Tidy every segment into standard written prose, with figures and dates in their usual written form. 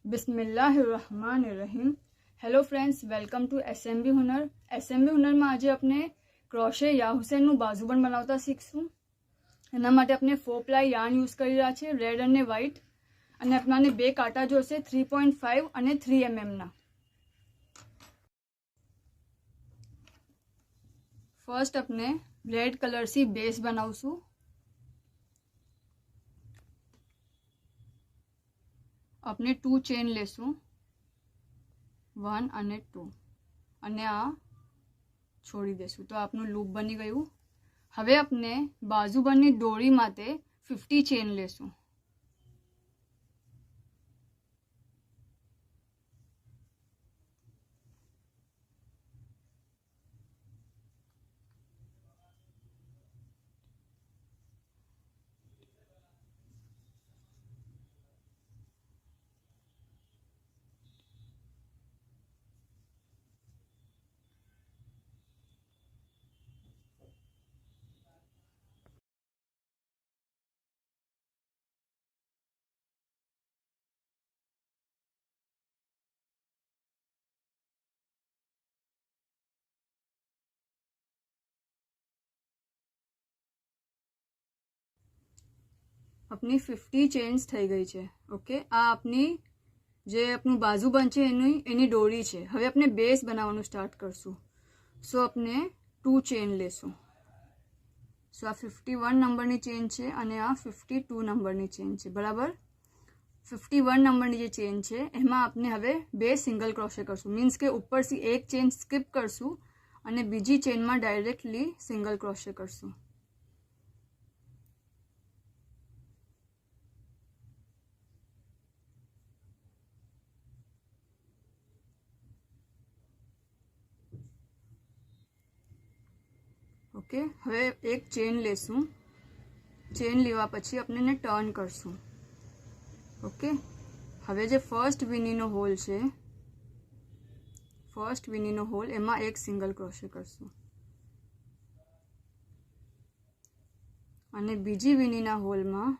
बिस्मिल्लाहिर्रहमानिर्रहीम। Hello friends, welcome to SMB Hunar. SMB હુનરમાં આજે આપણે ક્રોશે યા હુસેનનું બાજુબંધ બનાવતા શીખશું। એના માટે આપણે 4 પ્લાય યાર્ન યુઝ કરી રહ્યા છે, રેડ અને વ્હાઇટ, અને આપણને બે કાંટા જોશે 3.5 અને 3 mm ના। ફર્સ્ટ આપણે રેડ કલરથી બેઝ બનાવશું। अपने 2 चेन लेसू 1 અને 2 અને આ છોડી દેશું તો આપનું લૂપ બની ગયું। હવે આપણે બાજુબંધની દોરી માટે 50 ચેન લેશું। अपनी 50 चेन्स થઈ ગઈ છે। ઓકે, આ આપની જે આપનું બાજુબંધ છે એની દોરી છે। હવે આપણે બેઝ બનાવવાનું સ્ટાર્ટ કરશું। સો આપણે 2 ચેન લેશું। સો આ 51 નંબરની ચેન છે અને આ 52 નંબરની ચેન છે, બરાબર। 51 નંબરની જે ચેન છે એમાં આપણે હવે બે સિંગલ ક્રોશે કરશું। મીન્સ કે ઉપરથી એક ચેન સ્કીપ કરશું અને બીજી ચેનમાં ડાયરેક્ટલી સિંગલ ક્રોશે કરશું। ओके, હવે એક ચેન લેશું। ચેન લેવા પછી આપણે એને ટર્ન કરશું। ઓકે, હવે જે ફર્સ્ટ વીનીનો હોલ છે, ફર્સ્ટ વીનીનો હોલ એમાં એક સિંગલ ક્રોશે કરશું અને બીજી વીનીના હોલમાં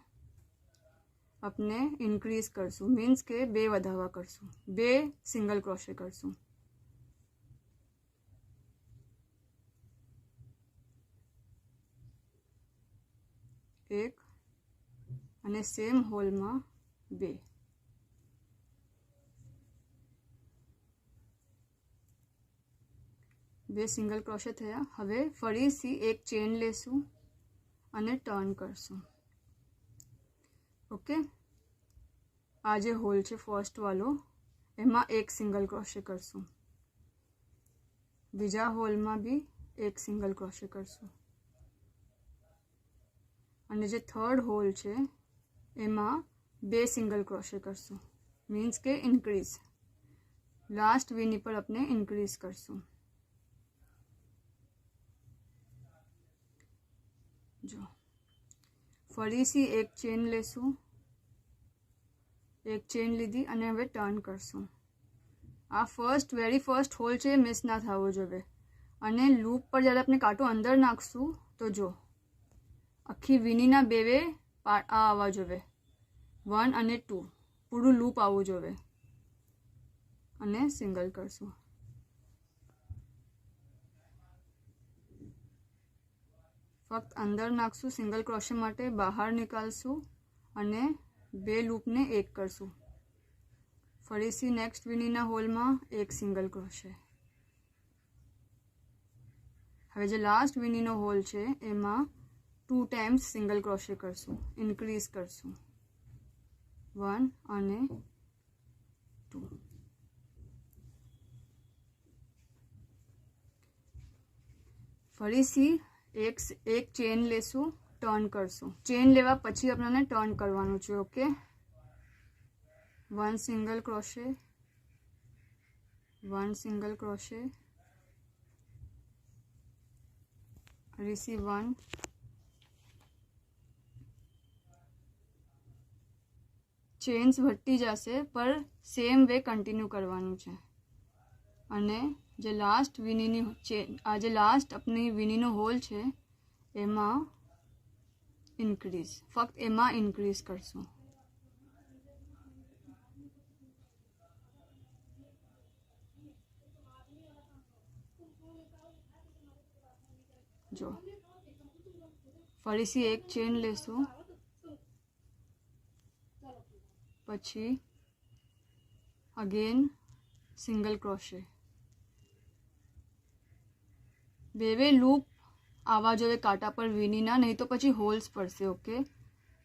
આપણે ઇન્ક્રીઝ કરશું। મીન્સ કે બે વધાવા કરશું, બે સિંગલ ક્રોશે કરશું। एक અને સેમ હોલમાં બે। બે સિંગલ ક્રોશે થયા। હવે ફરીથી એક ચેન લેશું અને ટર્ન કરશું। ઓકે, આ જે હોલ છે ફર્સ્ટ વાળો એમાં એક સિંગલ ક્રોશે કરશું, બીજા હોલમાં બી એક સિંગલ ક્રોશે કરશું અને જે થર્ડ હોલ છે એમાં બે સિંગલ ક્રોશે કરશું। મીન્સ કે ઇન્ક્રીઝ, લાસ્ટ વીની પર આપણે ઇન્ક્રીઝ કરશું। જો ફરીથી એક ચેન લેશું, એક ચેન લીધી અને હવે ટર્ન કરશું। આ વેરી ફર્સ્ટ હોલ છે, મિસ ના થવો જોઈએ। અને લૂપ પર જ્યારે આપણે કાંટો અંદર નાખશું તો જો આખી વીનીના બે પાર્ટ આ આવવા જોઈએ, 1 અને 2 પૂરું લૂપ આવવું જોઈએ અને સિંગલ કરશું। ફક્ત અંદર નાખશું સિંગલ ક્રોશે માટે, બહાર નીકાળશું અને બે લૂપને એક કરશું। ફરીથી નેક્સ્ટ વીનીના હોલમાં એક સિંગલ ક્રોશે। હવે જે લાસ્ટ વીનીનો હોલ છે એમાં 2 ટાઈમ્સ સિંગલ ક્રોશે કરશું, ઇન્ક્રીઝ કરશું, 1 અને 2। ફરીથી એક ચેન લેશું, ટર્ન કરશું। ચેન લેવા પછી આપણને ટર્ન કરવાનું છે। ઓકે, 1 સિંગલ ક્રોશે, 1 સિંગલ ક્રોશે, ફરીથી 1, ચેન્સ વધતી જશે પર સેમ વે કન્ટિન્યુ કરવાનું છે। અને જે લાસ્ટ વીનીની ચેન, આ જે લાસ્ટ આપણી વીનીનો હોલ છે એમાં ઇન્ક્રીઝ, ફક્ત એમાં ઇન્ક્રીઝ કરશું। જો ફરીથી એક ચેન લેશું, પછી અગેન સિંગલ ક્રોશે. બે લૂપ આવવા જોઈએ કાંટા પર વીનીના, નહીં તો પછી હોલ્સ પડશે. ઓકે,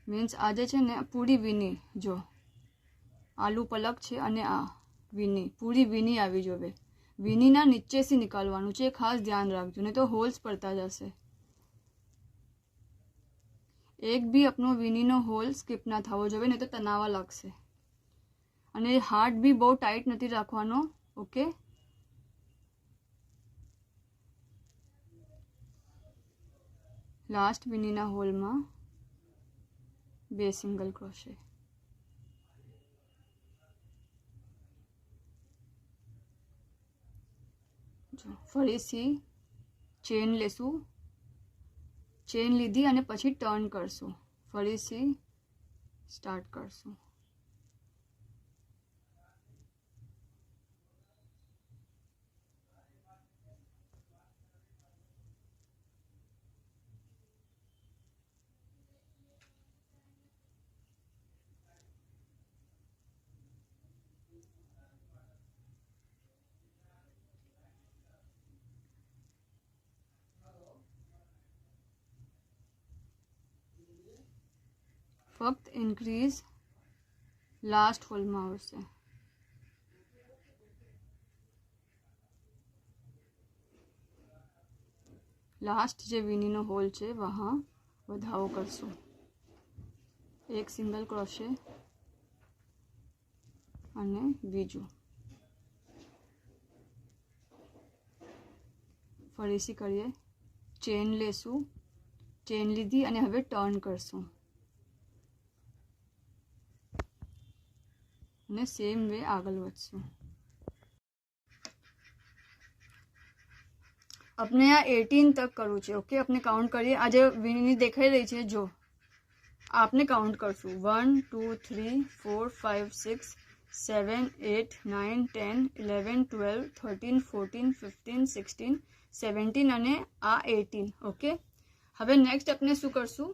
મીન્સ આ જે છે ને પૂરી વીની, જો આ લૂપ અલગ છે અને આ વીની, પૂરી વીની આવી જોઈએ. વીનીના નીચેથી નીકાળવાનું છે, ખાસ ધ્યાન રાખજો, નહીં તો હોલ્સ પડતા જશે. એક બી આપણો વીનીનો હોલ સ્કીપ ના થવો જોઈએ, નહીં તો તનાવા લાગશે. અને હાર્ટ બી બહુ ટાઈટ નથી રાખવાનો. ઓકે, લાસ્ટ વીનીના હોલમાં 2 સિંગલ ક્રોશે. જો ફરીથી ચેન લેશું, ચેન લીધી અને પછી ટર્ન કરશું, ફરીથી સ્ટાર્ટ કરશું. ફક્ત ઇન્ક્રીઝ લાસ્ટ હોલમાં આવશે. લાસ્ટ જે વીનીનો હોલ છે વહાં વધાવો કરશું. એક સિંગલ ક્રોશે અને બીજું, ફરીથી કરીએ. ચેન લેશું, ચેન લીધી અને હવે ટર્ન કરશું અને સેમ વે આગળ વધશું. अपने यहाँ 18 तक करવું છે. ઓકે, આપણે કાઉન્ટ કરીએ. આ જે વીની દેખાઈ રહી છે, જો આપને કાઉન્ટ કરશું 1 2 3 4 5 6 7 8 9 10 11 12 13 14 15 16 17 અને આ 18. ઓકે, હવે નેક્સ્ટ આપણે શું કરશું,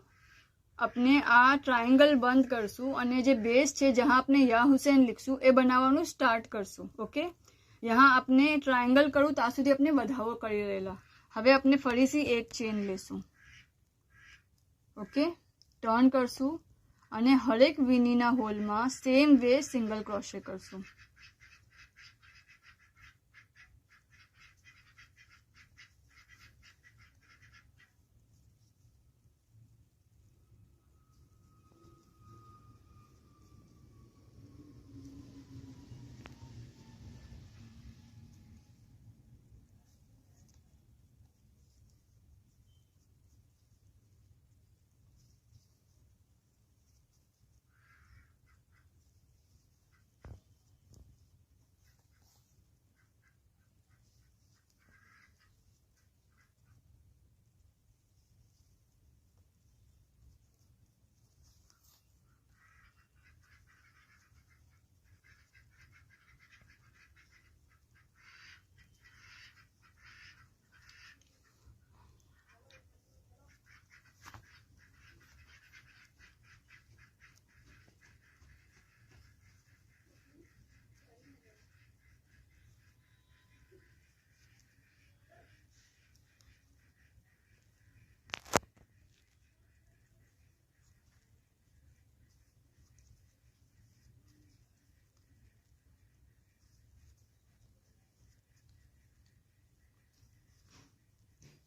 આપણે આ ટ્રાયંગલ બંધ કરશું અને જે બેઝ છે જ્યાં આપણે યા હુસૈન લીખશું એ બનાવવાનું સ્ટાર્ટ કરશું. ઓકે, यहाँ आपने ट्रायंगल करूँ ત્યાં સુધી આપણે વધાવો કરી રહેલા. હવે આપણે ફરીથી એક ચેન લેશું. ઓકે, ટર્ન કરશું અને હરેક વીનીના હોલમાં સેમ વે સિંગલ ક્રોશે કરશું.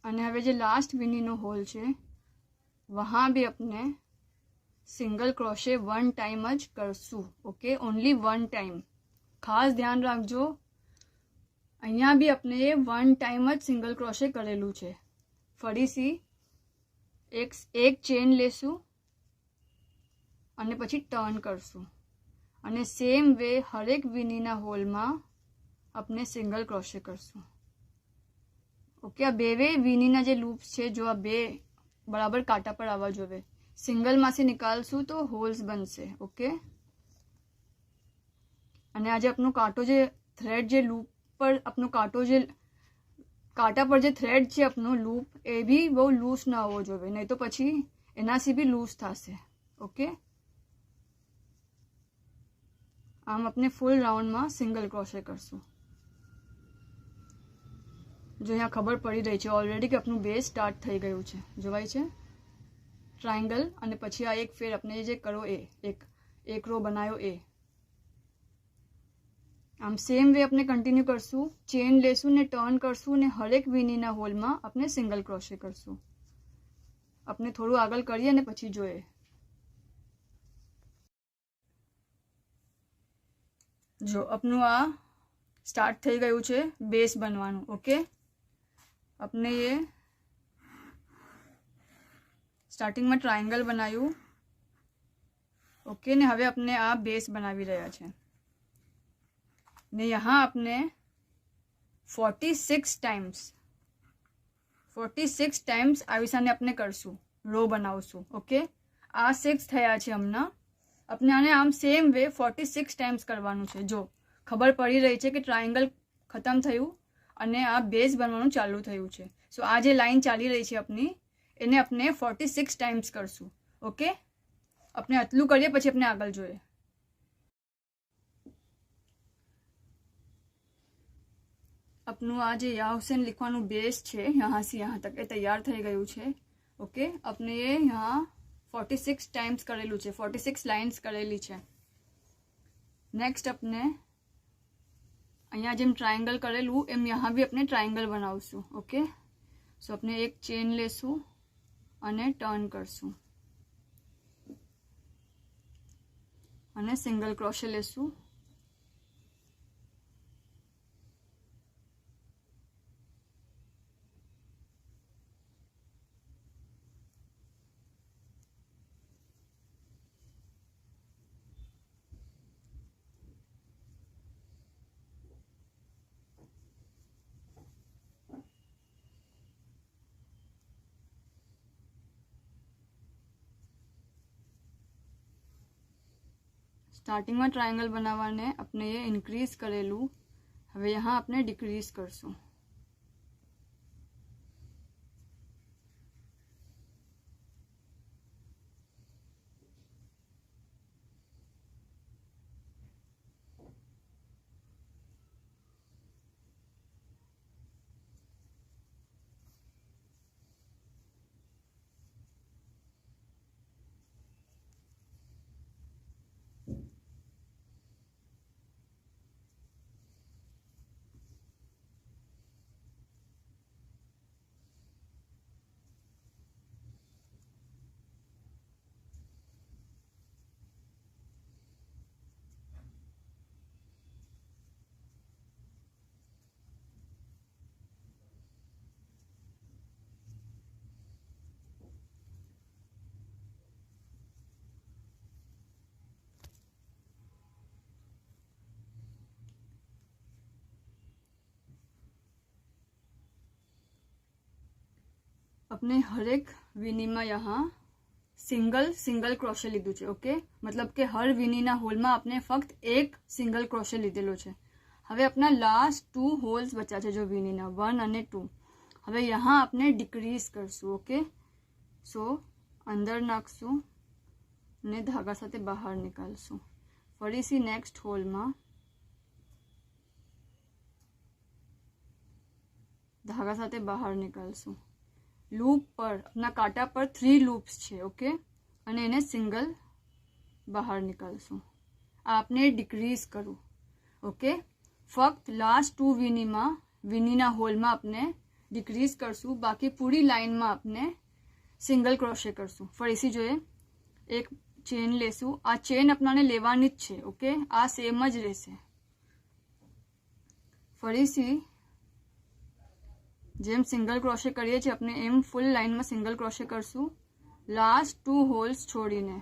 અને હવે જે લાસ્ટ વીનીનો હોલ છે વહાં બી આપણે સિંગલ ક્રોશે 1 ટાઈમ જ કરશું. Okay, only 1 time. ખાસ ધ્યાન રાખજો, અહીંયા બી આપણે 1 ટાઈમ જ સિંગલ ક્રોશે કરેલું છે. ફરીથી એક ચેન લેશું અને પછી ટર્ન કરશું અને સેમ વે હરેક વીનીના હોલમાં આપણે સિંગલ ક્રોશે કરશું. ઓકે, આ બે વીનીના જે લૂપ્સ છે, જો આ બે બરાબર કાંટા પર આવવા જોઈએ. સિંગલમાંથી નિકાલશું તો હોલ્સ બનશે. ઓકે, અને આજે આપણો કાંટો જે થ્રેડ જે લૂપ પર આપણો કાંટો જે કાંટા પર જે થ્રેડ છે આપનો લૂપ એ બી બહુ લૂઝ ના હોવો જોઈએ, નહીં તો પછી એનાથી બી લૂઝ થશે. ઓકે, આમ આપણે ફૂલ રાઉન્ડમાં સિંગલ ક્રોશે કરશું. જો અહીંયા ખબર પડી રહી છે ઓલરેડી કે આપણું બેઝ સ્ટાર્ટ થઈ ગયું છે. જોવાય છે ટ્રાયંગલ, અને પછી આ એક ફેર આપણે જે કરો એ એક રો બનાવ્યો એ. આમ સેમ વે આપણે કન્ટિન્યુ કરશું. ચેન લેશું ને ટર્ન કરશું ને હરેક વીનીના હોલમાં આપણે સિંગલ ક્રોશે કરશું. આપણે થોડું આગળ કરીએ અને પછી જોઈએ. જો આપનું આ સ્ટાર્ટ થઈ ગયું છે બેઝ બનવાનું. ઓકે, આપણે એ સ્ટાર્ટિંગમાં ટ્રાયંગલ બનાવ્યું. ઓકે, ને હવે આપણે આ બેઝ બનાવી રહ્યા છે ને यहाँ आपने 46 टाइम्स आविसाने अपने करशू, रो बनावशू. ओके, आ 6 थया छे हमना. अपने आने आम सेम वे 46 टाइम्स करवानुं छे. जो खबर पड़ी रही है कि ट्रायंगल खत्म थयुं अने आ बेस बनवानुं चालू थयुं छे. सो आ जे लाइन चाली रही है अपनी एने अपने 46 टाइम्स करशू. ओके, अपने आटलू करीए पछी अपने आगळ जोईए. अपनू आज याहुसेन लिखवानुं बेस है यहाँ से यहाँ तक ए तैयार थई गयुं छे. ओके, अपने ये यहाँ 46 टाइम्स करेलू है, 46 लाइन्स करेली है. नेक्स्ट अपने अहींया जेम ट्रायंगल करेलू एम यहाँ भी अपने ट्रायंगल बनावशू. ओके, सो अपने एक चेन लेशू अने टर्न करशू अने सिंगल क्रोशे लेशू. स्टार्टिंग में ट्रायंगल बनावाने अपने ये इंक्रीज करेलू, हवे यहाँ अपने डिक्रीज करशू. अपने हरेक वीनी में यहाँ सिंगल क्रोशे लीधुं छे. ओके, मतलब के हर वीनीना होल में आपने फक्त एक सिंगल क्रोशे लीधेलो छे. हवे अपना लास्ट 2 होल्स बचा छे जो वीनीना 1 और 2. हवे यहाँ आपने डिक्रीज करशू. ओके, सो अंदर नाखशू ने धागा साथे बहार निकालशू. फरीथी नेक्स्ट होल में धागा साथे बहार निकालशू. लूप पर अपना कांटा पर 3 लूप्स छे. ओके, अने एने सिंगल बहार निकालशू. आपने डिक्रीज करूँ. ओके, फक्त लास्ट 2 वीनीना होल में आपने डिक्रीज करशू. बाकी पूरी लाइन में आपने सिंगल क्रोशे करशू. फरीथी जोईए, एक चेन लेशू. आ चेन अपनाने लेवानी ज छे. ओके, आ सेम ज रहेशे. फरीथी जेम सिंगल क्रोशे करीए छे अपने एम फूल लाइन में सिंगल क्रोशे करशू. लास्ट 2 होल्स छोड़ीने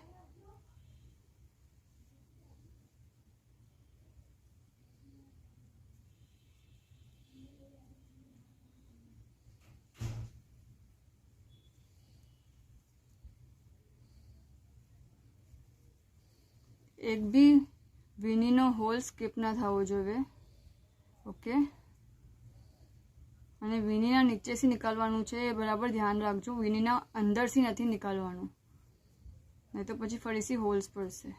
एक भी वीनीनो होल स्कीप ना थवो जोईए. ओके, અને વીણીના નીચેથી નીકાળવાનું છે, એ બરાબર ધ્યાન રાખજો. વીણીના અંદરથી નથી નીકાળવાનું, નહીં તો પછી ફરીથી હોલ્સ પડશે.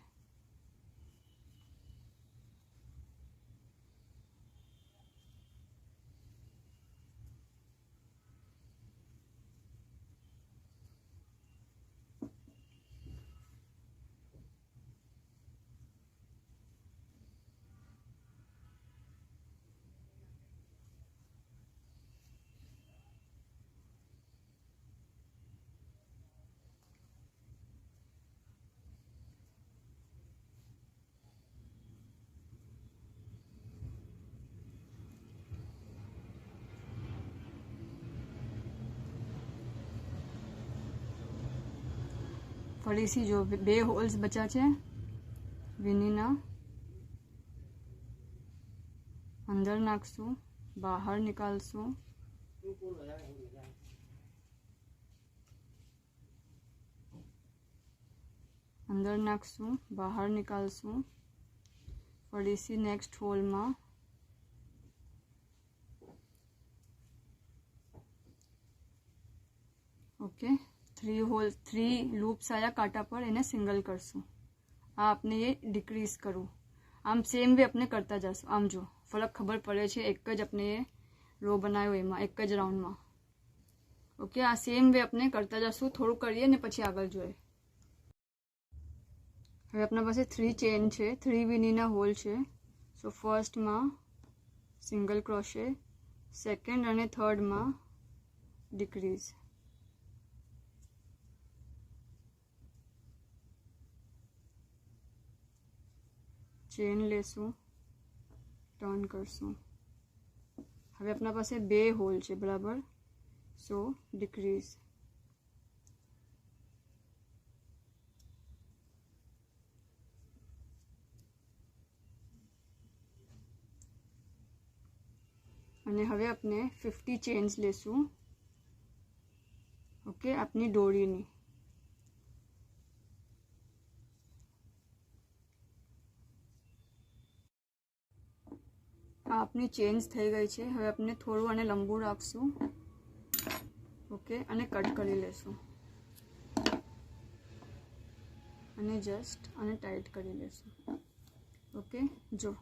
ફરીથી જો 2 હોલ્સ બચ્યા છે, વીણીના અંદર નાખશું, બહાર નીકાળશું, અંદર નાખશું, બહાર નીકાળશું, ફરીથી નેક્સ્ટ હોલમાં ઓકે. 3 લૂપ્સ આયા કાંટા પર, એને સિંગલ કરશું. આ આપણે એ ડિક્રીઝ કરું. આમ સેમ વે આપણે કરતા જશું. આમ જો ફરક ખબર પડે છે, એક જ આપણે એ રો બનાવ્યો એમાં, એક જ રાઉન્ડમાં. ઓકે, આ સેમ વે આપણે કરતા જશું. થોડું કરીએ ને પછી આગળ જોઈએ. હવે આપણા પાસે 3 ચેન છે, 3 વીણીના હોલ છે. સો ફર્સ્ટમાં સિંગલ ક્રોશે, સેકન્ડ અને થર્ડમાં ડિક્રીઝ. ચેન લેશું, ટર્ન કરશું. હવે આપણા પાસે 2 હોલ છે, બરાબર. સો ડિક્રીઝ. અને હવે આપણે 50 ચેન્સ લેશું. ઓકે, આપની દોરીની. આપની ચેન્જ થઈ ગઈ છે. હવે આપણે થોડું આને લંબુ રાખશું. ઓકે, અને કટ કરી લેશું, અને જસ્ટ આને ટાઈટ કરી લેશું. ઓકે, જો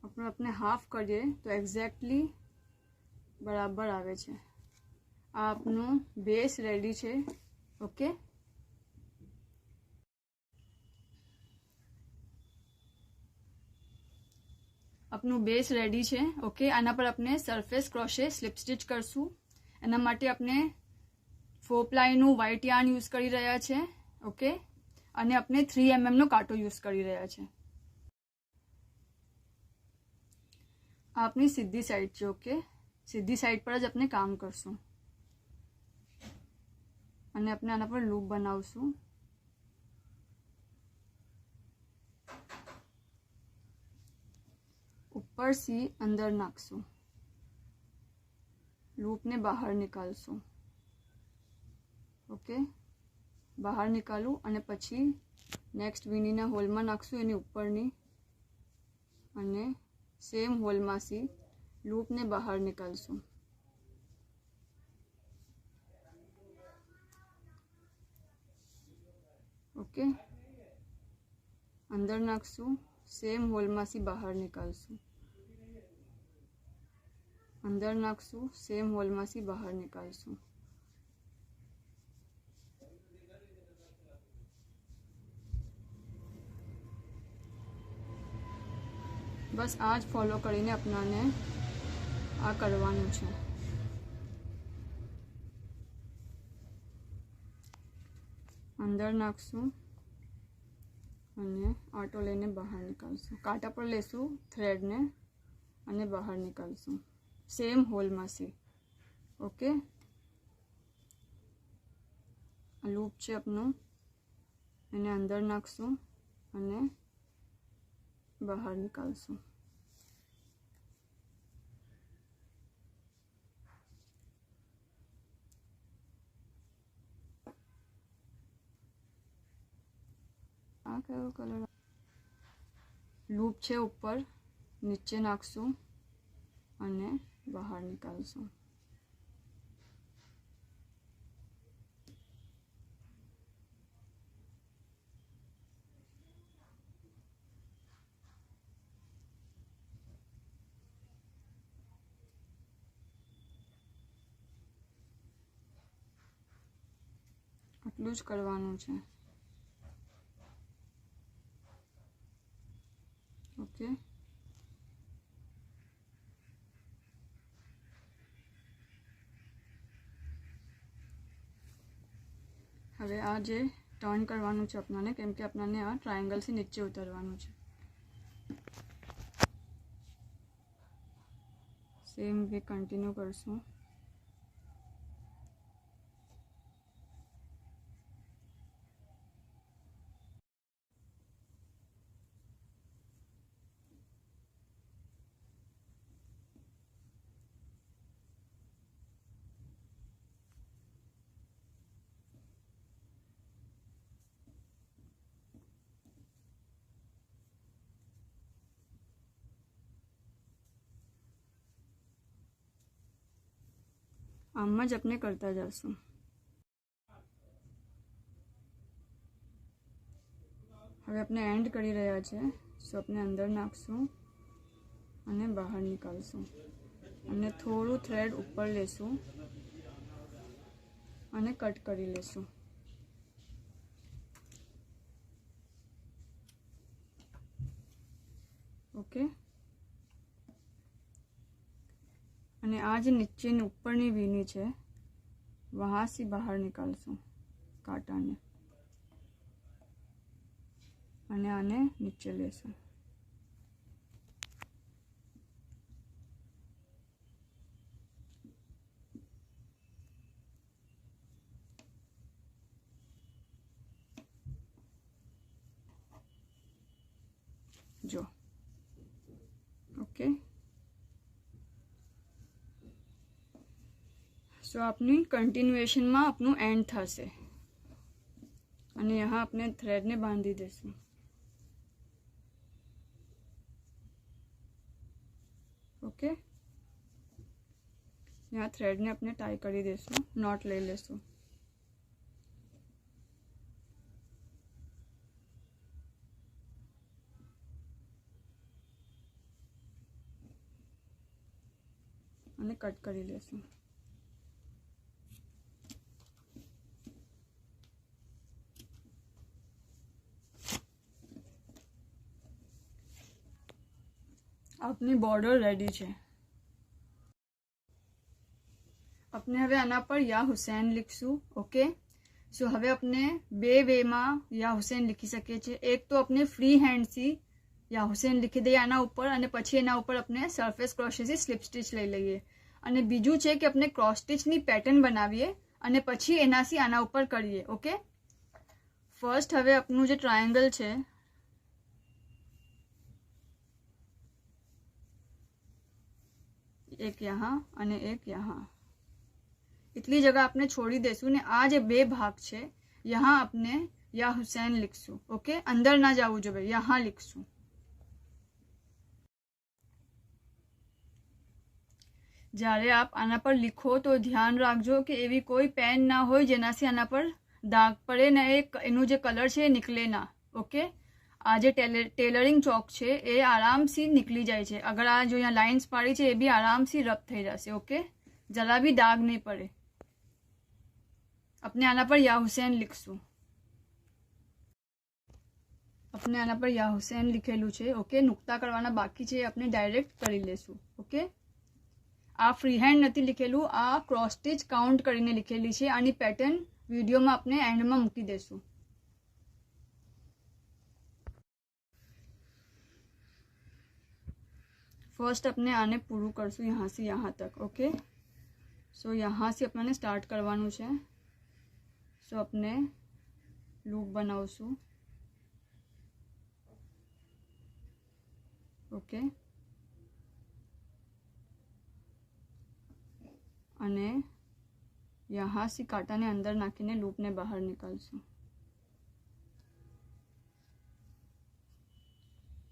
આપણે હાફ કરીએ તો એક્ઝેક્ટલી બરાબર આવે છે. આ આપનું બેઝ રેડી છે. ઓકે, આપનું બેઝ રેડી છે. ઓકે, આના પર આપણે સરફેસ ક્રોશે સ્લિપ સ્ટિચ કરશું. એના માટે આપણે 4 પ્લાયનું વ્હાઇટ યાર્ન યુઝ કરી રહ્યા છે. ઓકે, અને આપણે 3 mm નો કાંટો યુઝ કરી રહ્યા છે. આ આપની સીધી સાઈડ છે. ઓકે, સીધી સાઈડ પર જ આપણે કામ કરશું. અને આપણે આના પર લૂપ બનાવશું. ઉપરથી અંદર નાખશું, લૂપને બહાર નીકાળશું. ઓકે, બહાર નીકાળું અને પછી નેક્સ્ટ વીણીના હોલમાં નાખશું, એની ઉપરની, અને સેમ હોલમાંથી લૂપને બહાર નીકાળશું. ઓકે, અંદર નાખશું, સેમ હોલમાંથી બહાર નીકાળશું. અંદર નાખશું, સેમ હોલમાંથી બહાર નીકાળશું. બસ આ જ ફોલો કરીને આપણાને આ કરવાનું છે. અંદર નાખશું અને આટો લઈને બહાર નીકાળશું. કાંટા પર લેશું થ્રેડને અને બહાર નીકાળશું સેમ હોલમાંથી. ઓકે, લૂપ છે આપનું, એને અંદર નાખશું અને બહાર નીકાળશું. આ કયો કલર? લૂપ છે ઉપર, નીચે નાખશું અને બહાર નીકાળશું. આટલું જ કરવાનું છે. ઓકે, હવે આ જે ટર્ન કરવાનું છે આપણાને, કેમ કે આપણાને આ ટ્રાયંગલથી નીચે ઉતરવાનું છે. સેમ વે કન્ટિન્યુ કરશું. આમ જ આપણે કરતા જશું. હવે આપણે એન્ડ કરી રહ્યા છે, સો આપણે અંદર નાખશું અને બહાર નીકાળશું અને થોડું થ્રેડ ઉપર લેશું અને કટ કરી લેશું. ઓકે, અને આ જે નીચેની ઉપરની વીની છે વહાંથી બહાર નીકાળશું કાંટાને અને આને નીચે લેશું. જો ઓકે, સો આપની કન્ટિન્યુએશનમાં આપનું એન્ડ થશે અને यहाँ આપણે થ્રેડને બાંધી દેશું. ઓકે, यहाँ થ્રેડને આપણે ટાઈ કરી દેશું, નોટ લઈ લેશું. અને કટ કરી લેશું. આપની બોર્ડર રેડી છે. આપણે હવે આના પર યા હુસૈન લીખશું. ઓકે, સો હવે આપણે બે વેમાં યા હુસૈન લીખી શકીએ છીએ. એક તો આપણે ફ્રી હેન્ડથી યા હુસૈન લીખી દઈએ આના ઉપર અને પછી એના ઉપર આપણે સરફેસ ક્રોશેથી સ્લીપ સ્ટિચ લઈ લઈએ. અને બીજું છે કે આપણે ક્રોસ સ્ટિચની પેટર્ન બનાવીએ અને પછી એનાથી આના ઉપર કરીએ. ઓકે, ફર્સ્ટ હવે આપણું જે ટ્રાયંગલ છે એક यहाँ અને એક यहाँ, એટલી જगह આપણે છોડી દેશું ને આ જે બે ભાગ છે यहाँ આપણે યા હુસૈન લીખશું. ઓકે, અંદર ના જવું જોઈએ, यहाँ લીખશું. જ્યારે આપ આના પર લીખો તો ધ્યાન રાખજો કે એવી કોઈ પેન ના હોય જેનાથી આના પર દાગ પડે ને એનું જે કલર છે એ નીકળે ના. ઓકે, આ જે ટેલરિંગ ચોક છે એ આરામથી નીકળી જાય છે. અગર આ જો અહીંયા લાઇન્સ પાડી છે એ બી આરામથી રબ થઈ જશે. ઓકે, જરા બી દાગ નહીં પડે. આપણે આના પર યા હુસૈન લીખશું. આપણે આના પર યા હુસૈન લીખેલું છે. ઓકે, નુકતા કરવાના બાકી છે, આપણે ડાયરેક્ટ કરી લેશું. ઓકે, આ ફ્રી હેન્ડ નથી લીખેલું, આ ક્રોસ સ્ટિચ કાઉન્ટ કરીને લીખેલી છે. આની પેટર્ન વિડીયોમાં આપણે એન્ડમાં મૂકી દેશું. फर्स्ट अपने आने पूरू करशू यहाँ से यहाँ तक. ओके, सो यहाँ से अपने स्टार्ट करवानुं छे. सो अपने लूप बनावशू. ओके, अने यहाँ से कांटा ने अंदर नाखीने लूप ने बहार निकालशू.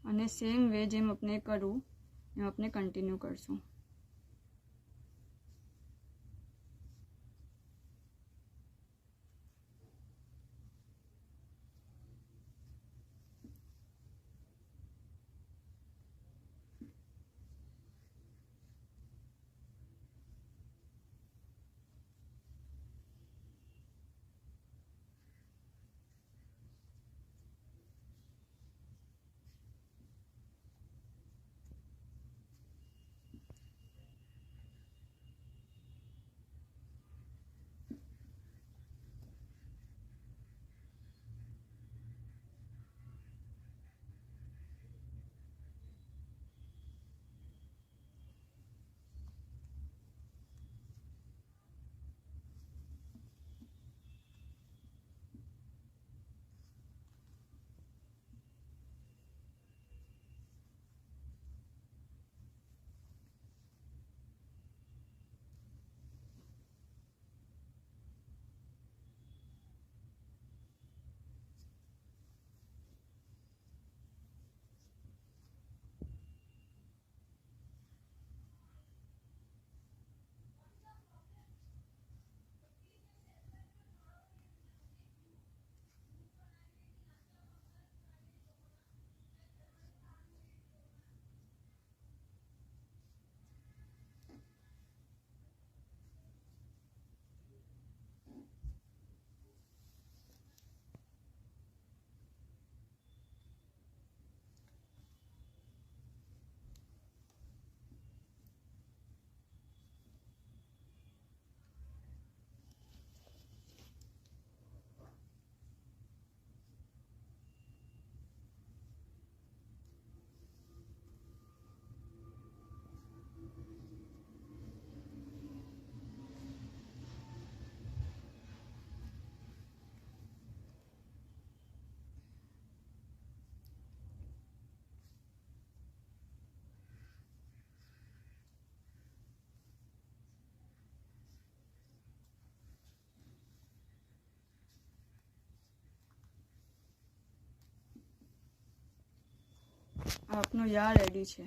अने सेम वे जेम अपने करूँ એમાં આપણે કન્ટિન્યુ કરશું. આપનો યા રેડી છે.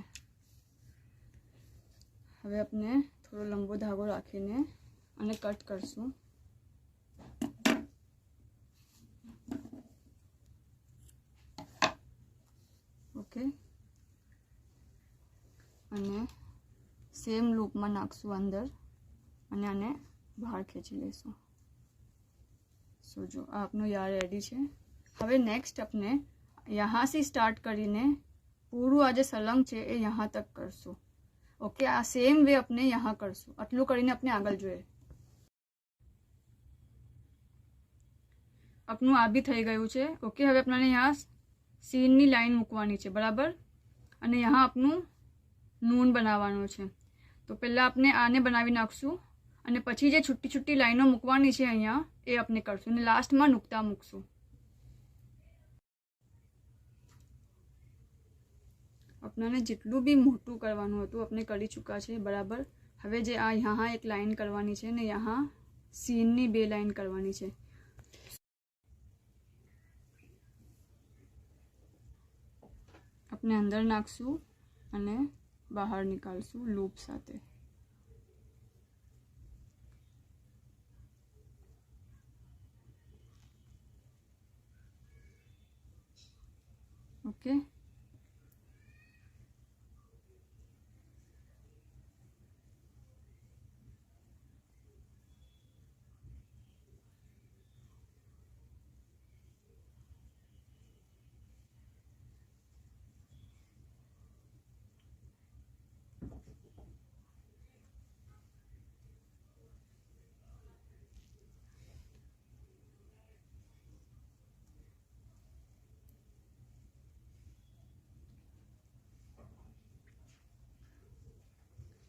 હવે આપણે થોડો લંબો ધાગો રાખીને અને કટ કરશું. ઓકે, અને સેમ લૂપમાં નાખશું અંદર અને આને બહાર ખેંચી લઈશું. સો જો આપનો યા રેડી છે. હવે નેક્સ્ટ આપણે यहाँ से સ્ટાર્ટ કરીને પૂરું આ જે સલંગ છે એ यहाँ તક કરશું. ઓકે, આ સેમ વે આપણે यहाँ કરશું. આટલું કરીને આપણે આગળ જોઈએ. આપનું આ બી થઈ ગયું છે. ઓકે, હવે આપણને यहाँ સીનની લાઈન મૂકવાની છે, બરાબર, અને यहाँ આપનું નૂન બનાવવાનું છે. તો પહેલાં આપણે આને બનાવી નાખશું અને પછી જે છુટ્ટી છુટ્ટી લાઈનો મૂકવાની છે અહીંયા એ આપણે કરશું અને લાસ્ટમાં નુકતા મૂકશું. આપણાને જેટલું બી મોટું કરવાનું હતું આપણે કરી ચૂક્યા છે, બરાબર. હવે જે આ यहाँ એક લાઈન કરવાની છે ને यहाँ સીનની 2 લાઈન કરવાની છે. આપણે અંદર નાખશું અને બહાર નીકાળશું લૂપ સાથે. ઓકે,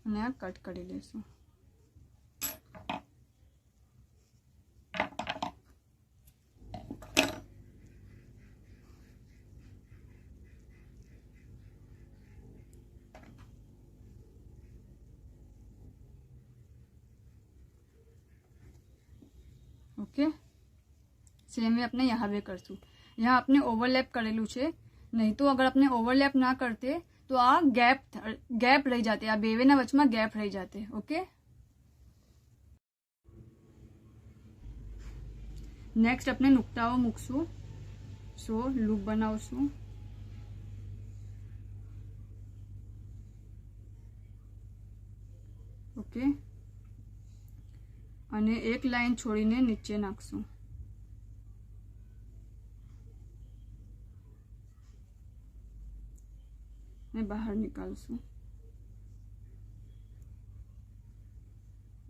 અને આ કટ કરી લઈશું. ओके, सेम वे अपने यहाँ भी करશું. यहाँ आपने ओवरलैप करेलू है, नहीं तो अगर आपने ओवरलैप ना करते તો આ ગેપ રહી જાતે, આ બેવેના વચમાં ગેપ રહી જાતે. ઓકે, નેક્સ્ટ આપણે નુકતાઓ મૂકશું. સો લૂપ બનાવશું. ઓકે, અને એક લાઈન છોડીને નીચે નાખશું. ને બહાર નીકાળશું.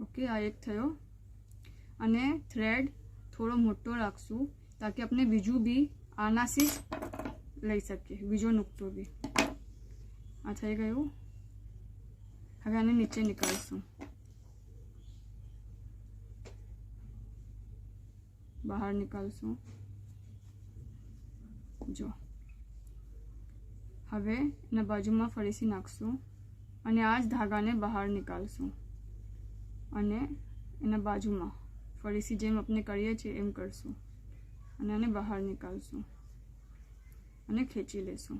ઓકે, આ એક થયો. અને થ્રેડ થોડો મોટો રાખશું તાકી આપણે બીજું બી આનાથી લઈ શકીએ, બીજો નુકતો બી. આ થઈ ગયું. હવે આને નીચે નીકાળશું, બહાર નીકાળશું. જો હવે એના બાજુમાં ફરીથી નાખશું અને આ જ ધાગાને બહાર નીકાળશું અને એના બાજુમાં ફરીથી જેમ આપણે કરીએ છીએ એમ કરશું અને આને બહાર નીકાળશું અને ખેંચી લેશું.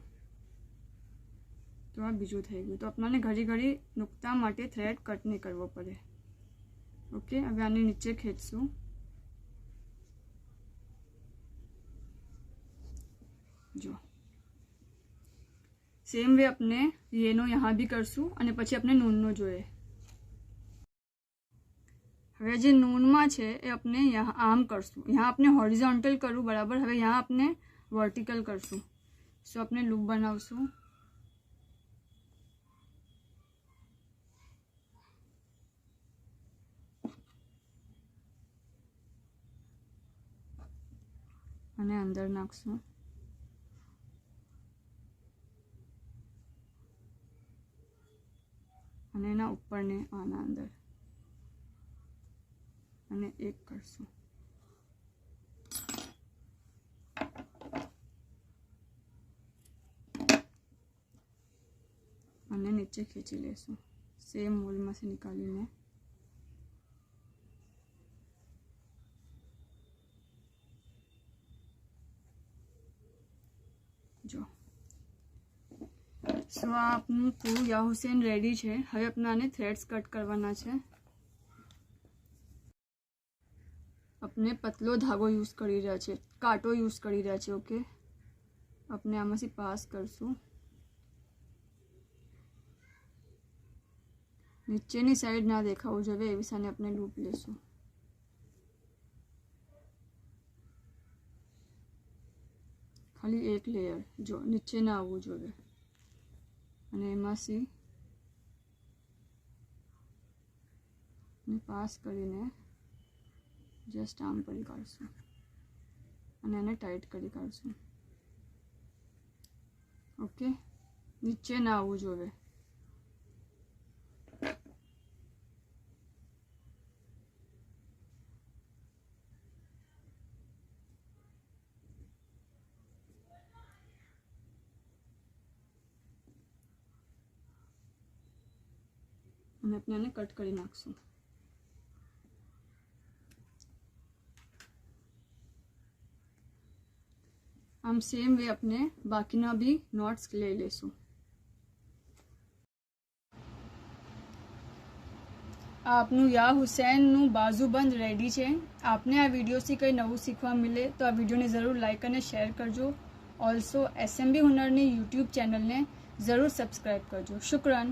તો આ બીજું થઈ ગયું. તો આપણને ઘડી ઘડી નુકતા માટે થ્રેડ કટ નહીં કરવો પડે. ઓકે, હવે આને નીચે ખેંચશું. જો સેમ વે આપણે येનો यहाँ भी કરશું અને પછી આપણે નૂનનો જોઈએ. હવે જે નૂનમાં છે એ આપણે यहाँ આમ કરશું. यहाँ આપણે હોરિઝોન્ટલ કરવું બરાબર. હવે यहाँ આપણે વર્ટિકલ કરશું. સો આપણે લૂપ બનાવશું. અને અંદર નાખશું. અને એના ઉપરને આના અંદર અને એક કરશું. અને નીચે ખેંચી લેશું સેમ મોલમાંથી નીકાળીને. જો સો આપનું પૂરું યા હુસેન રેડી છે. હવે આપણે આને થ્રેડ્સ કટ કરવાના છે. આપણે પતલો ધાગો યુઝ કરી રહ્યા છે, કાંટો યુઝ કરી રહ્યા છે. ઓકે, આપણે આમાંથી પાસ કરશું. નીચેની સાઈડ ના દેખાવું જોઈએ એવી સાને આપણે લૂપ લેશું. ખાલી એક લેયર, જો નીચે ના આવવું જોઈએ. અને એમાંથી પાસ કરીને જસ્ટ આમ કરી કાઢશું અને એને ટાઈટ કરી કાઢશું. ઓકે, નીચે ના આવવું જોઈએ. અને આપણે આને કટ કરી નાખશું. આમ સેમ વે આપણે બાકીના બી નોટ્સ લઈ લેશું. આપનું યા હુસૈનનું બાજુબંધ રેડી છે. આપને આ વિડીયોથી કંઈ નવું શીખવા મળે તો આ વિડીયોને જરૂર લાઇક અને શેર કરજો. ઓલ્સો SMB હુનરની યુટ્યુબ ચેનલને જરૂર સબસ્ક્રાઈબ કરજો. શુક્રન.